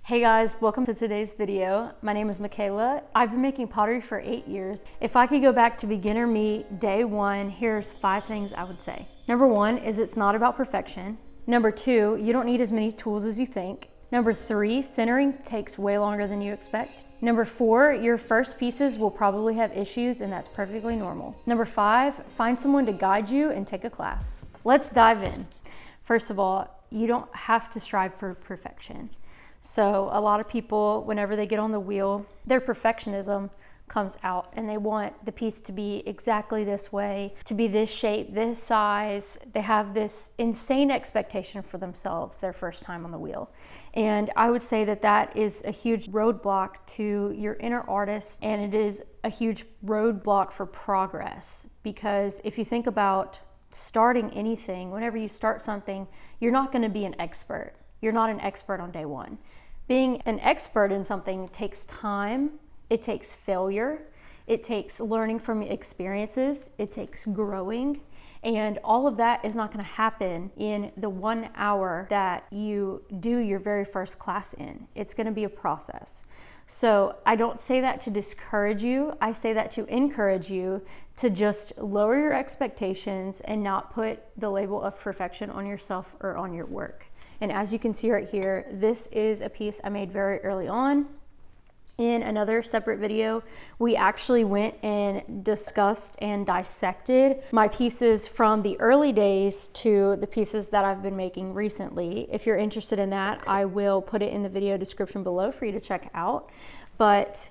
Hey guys, welcome to today's video. My name is Michaela. I've been making pottery for 8 years. If I could go back to beginner me day one, here's 5 things I would say. Number 1 is it's not about perfection. Number 2, you don't need as many tools as you think. Number 3, centering takes way longer than you expect. Number 4, your first pieces will probably have issues and that's perfectly normal. Number 5, find someone to guide you and take a class. Let's dive in. First of all, you don't have to strive for perfection. So a lot of people, whenever they get on the wheel, their perfectionism comes out and they want the piece to be exactly this way, to be this shape, this size. They have this insane expectation for themselves their first time on the wheel. And I would say that that is a huge roadblock to your inner artist, and it is a huge roadblock for progress. Because if you think about starting anything, whenever you start something, you're not going to be an expert. You're not an expert on day one. Being an expert in something takes time, it takes failure, it takes learning from experiences, it takes growing, and all of that is not going to happen in the 1 hour that you do your very first class in. It's going to be a process. So I don't say that to discourage you, I say that to encourage you to just lower your expectations and not put the label of perfection on yourself or on your work. And as you can see right here, this is a piece I made very early on. In another separate video, we actually went and discussed and dissected my pieces from the early days to the pieces that I've been making recently. If you're interested in that, I will put it in the video description below for you to check out. But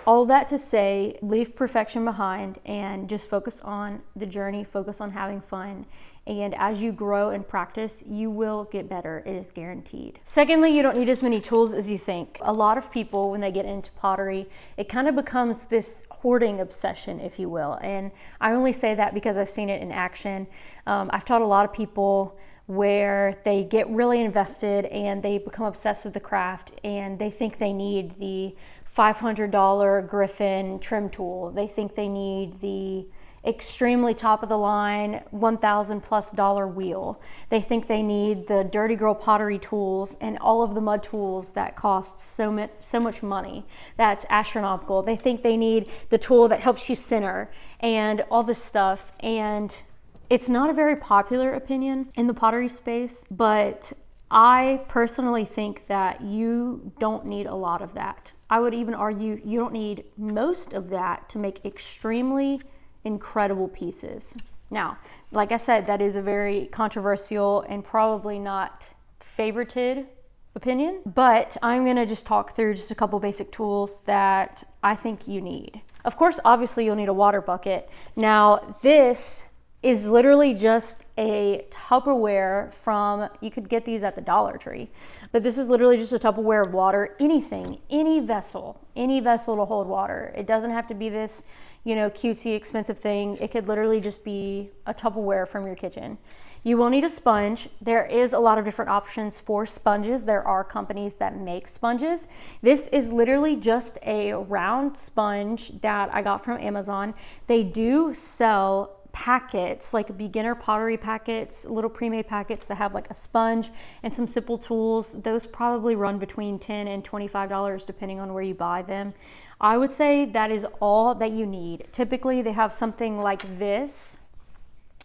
all that to say, leave perfection behind and just focus on the journey, focus on having fun. And as you grow and practice, you will get better. It is guaranteed. Secondly, you don't need as many tools as you think. A lot of people, when they get into pottery, it kind of becomes this hoarding obsession, if you will. And I only say that because I've seen it in action. I've taught a lot of people where they get really invested and they become obsessed with the craft and they think they need the $500 Griffin trim tool. They think they need the extremely top of the line $1,000+ wheel. They think they need the Dirty Girl pottery tools and all of the mud tools that cost so much money. That's astronomical. They think they need the tool that helps you center and all this stuff. And it's not a very popular opinion in the pottery space, but I personally think that you don't need a lot of that. I would even argue you don't need most of that to make extremely incredible pieces. Now, like I said, that is a very controversial and probably not favorited opinion, but I'm gonna just talk through just a couple basic tools that I think you need. Of course, obviously you'll need a water bucket. Now, this is literally just a Tupperware from, you could get these at the Dollar Tree, but this is literally just a Tupperware of water, anything, any vessel to hold water. It doesn't have to be this, cutesy expensive thing. It could literally just be a Tupperware from your kitchen. You will need a sponge. There is a lot of different options for sponges. There are companies that make sponges. This is literally just a round sponge that I got from Amazon. They do sell packets, like beginner pottery packets, little pre-made packets that have like a sponge and some simple tools. Those probably run between $10 and $25 depending on where you buy them. I would say that is all that you need. Typically they have something like this,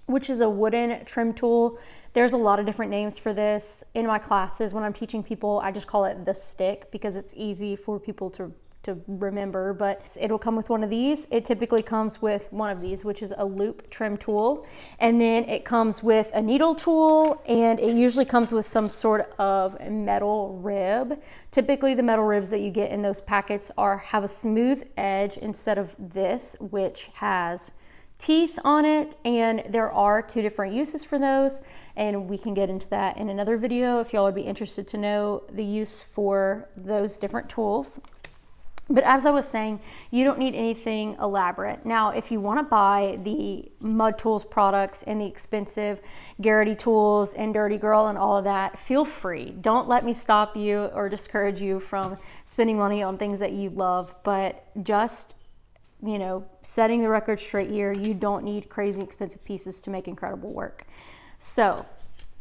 which is a wooden trim tool. There's a lot of different names for this. In my classes, when I'm teaching people, I just call it the stick because it's easy for people to remember, but it'll come with one of these. It typically comes with one of these, which is a loop trim tool. And then it comes with a needle tool, and it usually comes with some sort of metal rib. Typically the metal ribs that you get in those packets have a smooth edge instead of this, which has teeth on it, and there are 2 different uses for those, and we can get into that in another video if y'all would be interested to know the use for those different tools. But as I was saying, you don't need anything elaborate. Now, if you want to buy the Mud Tools products and the expensive Garrity tools and Dirty Girl and all of that, feel free. Don't let me stop you or discourage you from spending money on things that you love, but just, setting the record straight here, you don't need crazy expensive pieces to make incredible work. So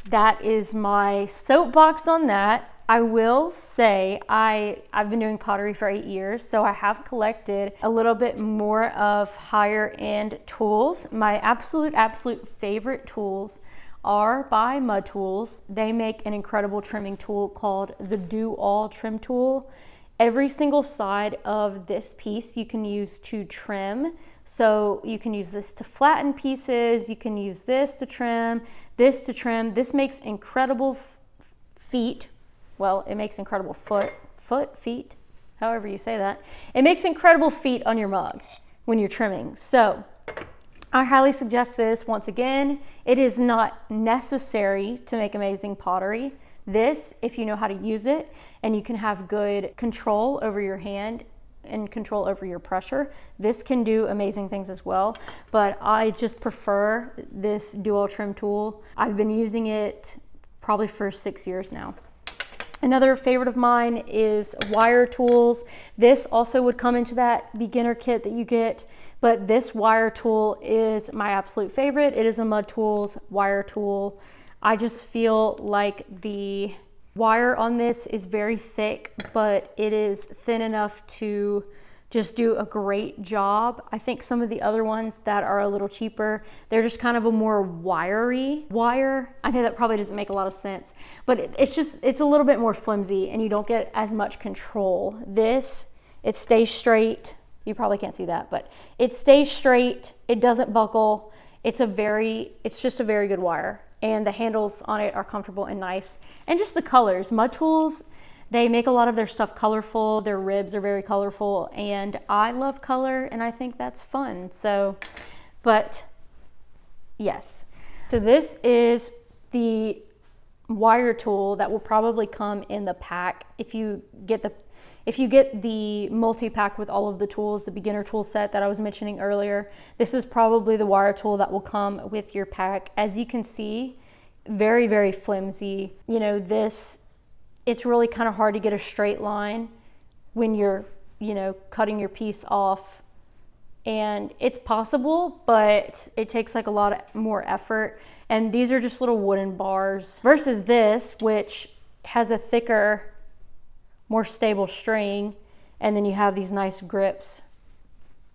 that is my soapbox on that. I will say I've been doing pottery for 8 years, so I have collected a little bit more of higher end tools. My absolute favorite tools are by Mud Tools. They make an incredible trimming tool called the Do All Trim Tool. Every single side of this piece you can use to trim. So you can use this to flatten pieces, you can use this to trim, this to trim. This makes incredible feet. Well, it makes incredible feet, however you say that. It makes incredible feet on your mug when you're trimming. So I highly suggest this. Once again, it is not necessary to make amazing pottery. This, if you know how to use it and you can have good control over your hand and control over your pressure, this can do amazing things as well. But I just prefer this dual trim tool. I've been using it probably for 6 years now. Another favorite of mine is wire tools. This also would come into that beginner kit that you get, but this wire tool is my absolute favorite. It is a Mud Tools wire tool. I just feel like the wire on this is very thick, but it is thin enough to just do a great job. I think some of the other ones that are a little cheaper, they're just kind of a more wiry wire. I know that probably doesn't make a lot of sense, but it's a little bit more flimsy and you don't get as much control. This, it stays straight. You probably can't see that, but it stays straight. It doesn't buckle. It's just a very good wire. And the handles on it are comfortable and nice. And just the colors. Mud Tools, they make a lot of their stuff colorful. Their ribs are very colorful. And I love color and I think that's fun. So, but yes. So this is the wire tool that will probably come in the pack if you get the multi-pack with all of the tools, the beginner tool set that I was mentioning earlier. This is probably the wire tool that will come with your pack. As you can see, very, very flimsy. You know, it's really kind of hard to get a straight line when you're, cutting your piece off. And it's possible, but it takes like a lot more effort. And these are just little wooden bars versus this, which has a thicker, more stable string, and then you have these nice grips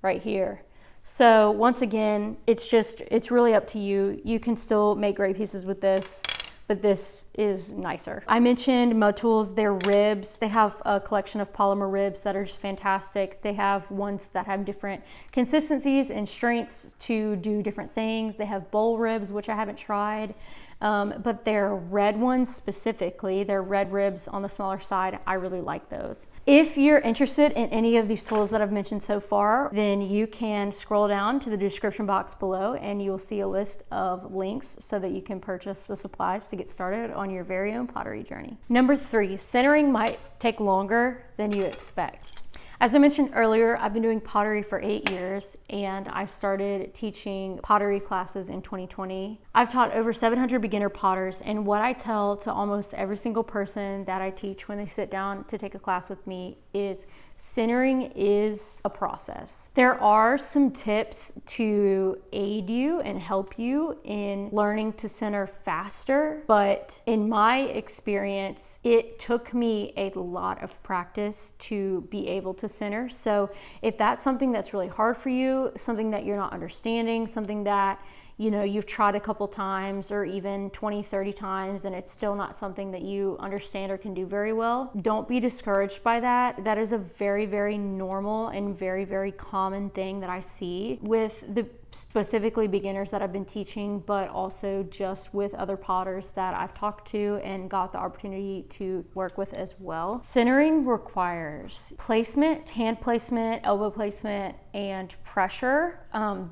right here. So once again, it's really up to you. You can still make great pieces with this, but this is nicer. I mentioned Mud Tools, their ribs. They have a collection of polymer ribs that are just fantastic. They have ones that have different consistencies and strengths to do different things. They have bowl ribs, which I haven't tried. But their red ones specifically, their red ribs on the smaller side, I really like those. If you're interested in any of these tools that I've mentioned so far, then you can scroll down to the description box below and you will see a list of links so that you can purchase the supplies to get started on your very own pottery journey. Number 3, centering might take longer than you expect. As I mentioned earlier, I've been doing pottery for 8 years and I started teaching pottery classes in 2020. I've taught over 700 beginner potters, and what I tell to almost every single person that I teach when they sit down to take a class with me is centering is a process. There are some tips to aid you and help you in learning to center faster, but in my experience, it took me a lot of practice to be able to center. So if that's something that's really hard for you, something that you're not understanding, something that you've tried a couple times or even 20, 30 times and it's still not something that you understand or can do very well, don't be discouraged by that. That is a very, very normal and very, very common thing that I see with the specifically beginners that I've been teaching, but also just with other potters that I've talked to and got the opportunity to work with as well. Centering requires placement, hand placement, elbow placement, and pressure.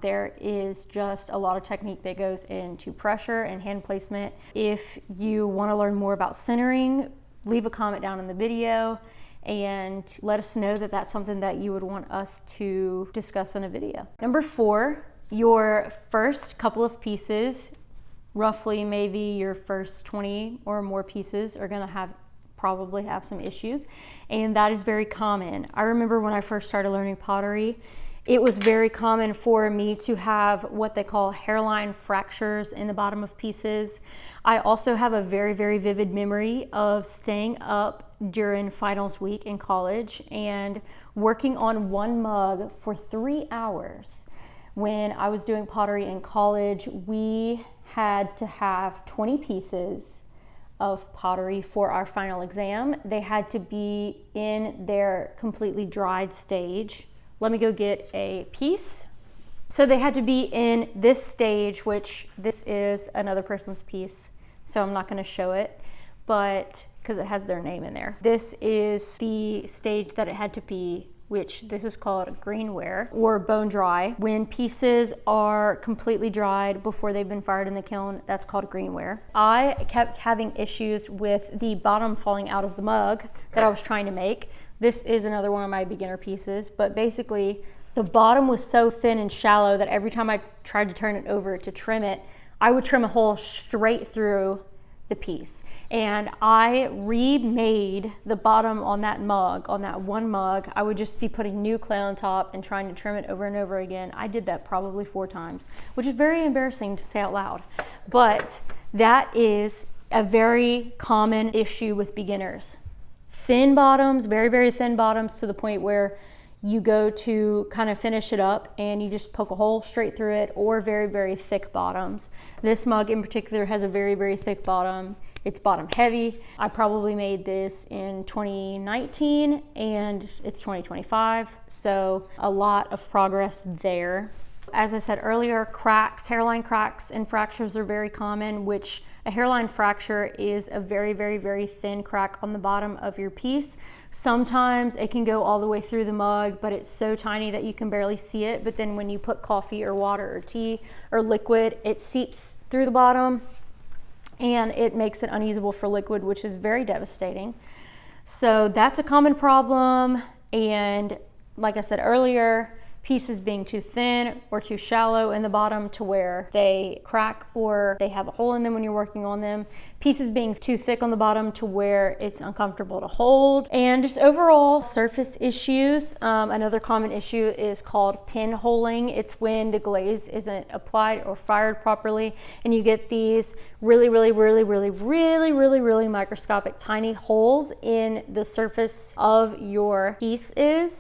There is just a lot of technique that goes into pressure and hand placement. If you want to learn more about centering, leave a comment down in the video and let us know that that's something that you would want us to discuss in a video. Number 4, your first couple of pieces, roughly maybe your first 20 or more pieces, are gonna probably have some issues, and that is very common. I remember when I first started learning pottery, It was very common for me to have what they call hairline fractures in the bottom of pieces. I also have a very, very vivid memory of staying up during finals week in college and working on one mug for 3 hours. When I was doing pottery in college, we had to have 20 pieces of pottery for our final exam. They had to be in their completely dried stage. Let me go get a piece. So they had to be in this stage, which this is another person's piece, so I'm not going to show it, but because it has their name in there. This is the stage that it had to be, which this is called greenware or bone dry. When pieces are completely dried before they've been fired in the kiln, that's called greenware. I kept having issues with the bottom falling out of the mug that I was trying to make. This is another one of my beginner pieces, but basically the bottom was so thin and shallow that every time I tried to turn it over to trim it, I would trim a hole straight through the piece. And I remade the bottom on that mug, on that one mug. I would just be putting new clay on top and trying to trim it over and over again. I did that probably 4 times, which is very embarrassing to say out loud. But that is a very common issue with beginners. Thin bottoms, very, very thin bottoms, to the point where you go to kind of finish it up and you just poke a hole straight through it, or very, very thick bottoms. This mug in particular has a very, very thick bottom. It's bottom heavy. I probably made this in 2019 and it's 2025, so a lot of progress there. As I said earlier, cracks, hairline cracks and fractures are very common, which a hairline fracture is a very, very, very thin crack on the bottom of your piece. Sometimes it can go all the way through the mug, but it's so tiny that you can barely see it. But then when you put coffee or water or tea or liquid, it seeps through the bottom and it makes it unusable for liquid, which is very devastating. So that's a common problem. And like I said earlier, pieces being too thin or too shallow in the bottom to where they crack or they have a hole in them when you're working on them. Pieces being too thick on the bottom to where it's uncomfortable to hold. And just overall surface issues. Another common issue is called pinholing. It's when the glaze isn't applied or fired properly and you get these really, really, really, really, really, really, really microscopic tiny holes in the surface of your pieces.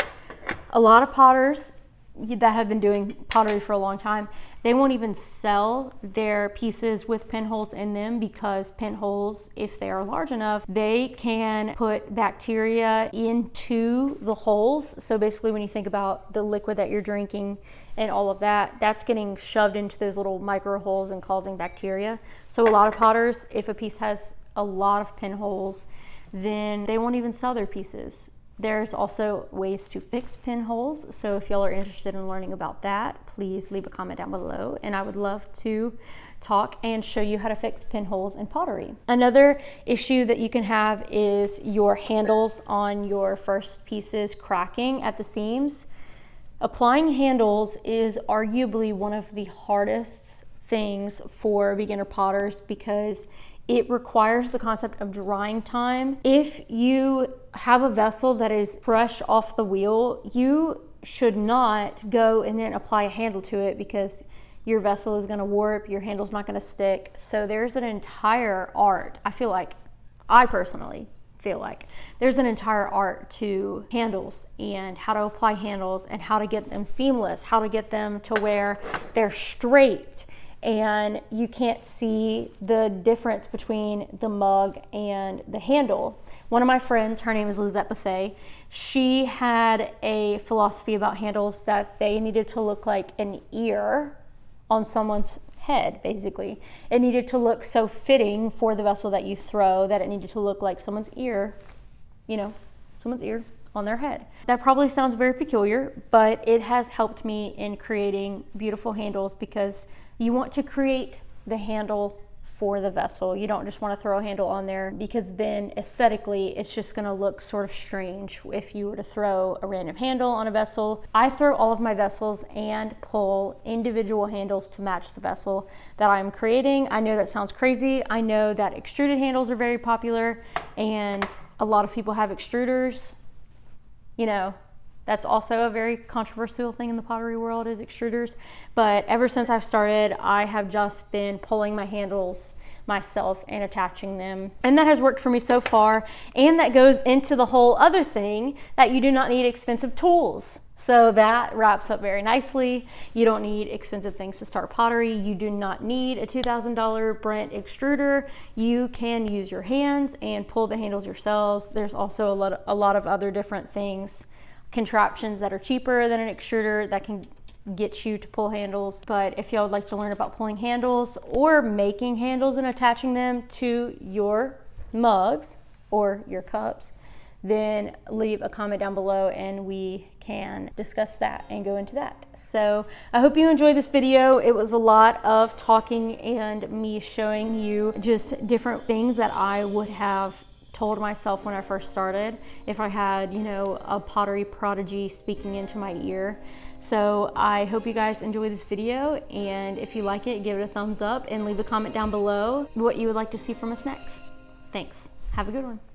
A lot of potters that have been doing pottery for a long time, they won't even sell their pieces with pinholes in them, because pinholes, if they are large enough, they can put bacteria into the holes. So basically when you think about the liquid that you're drinking and all of that, that's getting shoved into those little micro holes and causing bacteria. So a lot of potters, if a piece has a lot of pinholes, then they won't even sell their pieces. There's also ways to fix pinholes. So if y'all are interested in learning about that, please leave a comment down below and I would love to talk and show you how to fix pinholes in pottery. Another issue that you can have is your handles on your first pieces cracking at the seams. Applying handles is arguably one of the hardest things for beginner potters because it requires the concept of drying time. If you have a vessel that is fresh off the wheel, you should not go and then apply a handle to it, because your vessel is gonna warp, your handle's not gonna stick. So there's an entire art. I personally feel like there's an entire art to handles and how to apply handles and how to get them seamless, how to get them to where they're straight and you can't see the difference between the mug and the handle. One of my friends, her name is Lizette Bethay, she had a philosophy about handles that they needed to look like an ear on someone's head, basically. It needed to look so fitting for the vessel that you throw that it needed to look like someone's ear, someone's ear on their head. That probably sounds very peculiar, but it has helped me in creating beautiful handles, because you want to create the handle for the vessel. You don't just want to throw a handle on there, because then aesthetically it's just going to look sort of strange if you were to throw a random handle on a vessel. I throw all of my vessels and pull individual handles to match the vessel that I'm creating. I know that sounds crazy. I know that extruded handles are very popular and a lot of people have extruders. That's also a very controversial thing in the pottery world, is extruders. But ever since I've started, I have just been pulling my handles myself and attaching them. And that has worked for me so far. And that goes into the whole other thing that you do not need expensive tools. So that wraps up very nicely. You don't need expensive things to start pottery. You do not need a $2,000 Brent extruder. You can use your hands and pull the handles yourselves. There's also a lot of other different things, contraptions that are cheaper than an extruder that can get you to pull handles. But if y'all would like to learn about pulling handles or making handles and attaching them to your mugs or your cups, then leave a comment down below and we can discuss that and go into that. So I hope you enjoyed this video. It was a lot of talking and me showing you just different things that I would have told myself when I first started if I had, you know, a pottery prodigy speaking into my ear. So I hope you guys enjoy this video, and if you like it, give it a thumbs up and leave a comment down below what you would like to see from us next. Thanks. Have a good one.